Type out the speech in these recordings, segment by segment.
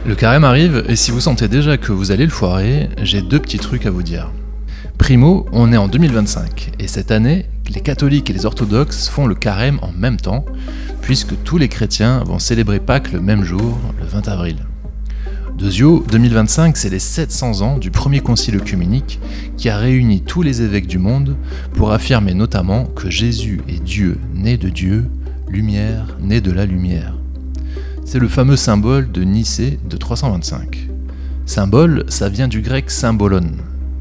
Le carême arrive et si vous sentez déjà que vous allez le foirer, j'ai deux petits trucs à vous dire. Primo, on est en 2025 et cette année, les catholiques et les orthodoxes font le carême en même temps puisque tous les chrétiens vont célébrer Pâques le même jour, le 20 avril. Deuxio, 2025, c'est les 700 ans du premier concile œcuménique qui a réuni tous les évêques du monde pour affirmer notamment que Jésus est Dieu, né de Dieu, lumière, né de la lumière. C'est le fameux symbole de Nicée de 325. Symbole, ça vient du grec symbolon.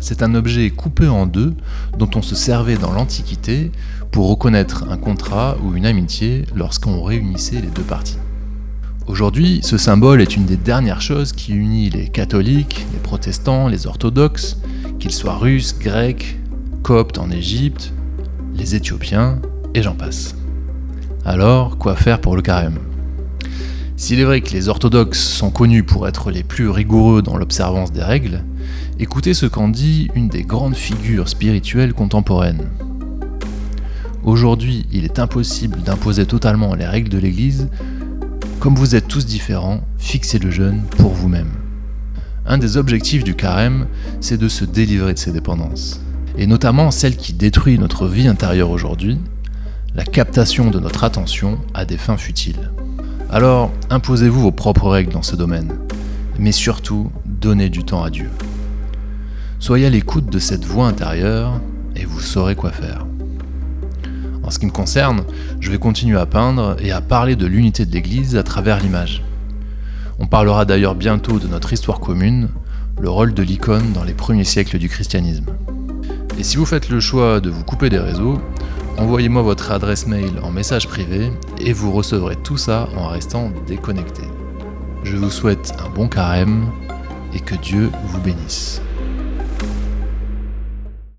C'est un objet coupé en deux dont on se servait dans l'Antiquité pour reconnaître un contrat ou une amitié lorsqu'on réunissait les deux parties. Aujourd'hui, ce symbole est une des dernières choses qui unit les catholiques, les protestants, les orthodoxes, qu'ils soient russes, grecs, coptes en Égypte, les Éthiopiens, et j'en passe. Alors, quoi faire pour le carême ? S'il est vrai que les orthodoxes sont connus pour être les plus rigoureux dans l'observance des règles, écoutez ce qu'en dit une des grandes figures spirituelles contemporaines. Aujourd'hui, il est impossible d'imposer totalement les règles de l'Église. Comme vous êtes tous différents, fixez le jeûne pour vous-même. Un des objectifs du carême, c'est de se délivrer de ses dépendances, et notamment celle qui détruit notre vie intérieure aujourd'hui, la captation de notre attention à des fins futiles. Alors, imposez-vous vos propres règles dans ce domaine, mais surtout, donnez du temps à Dieu. Soyez à l'écoute de cette voix intérieure et vous saurez quoi faire. En ce qui me concerne, je vais continuer à peindre et à parler de l'unité de l'Église à travers l'image. On parlera d'ailleurs bientôt de notre histoire commune, le rôle de l'icône dans les premiers siècles du christianisme. Et si vous faites le choix de vous couper des réseaux, envoyez-moi votre adresse mail en message privé et vous recevrez tout ça en restant déconnecté. Je vous souhaite un bon carême et que Dieu vous bénisse.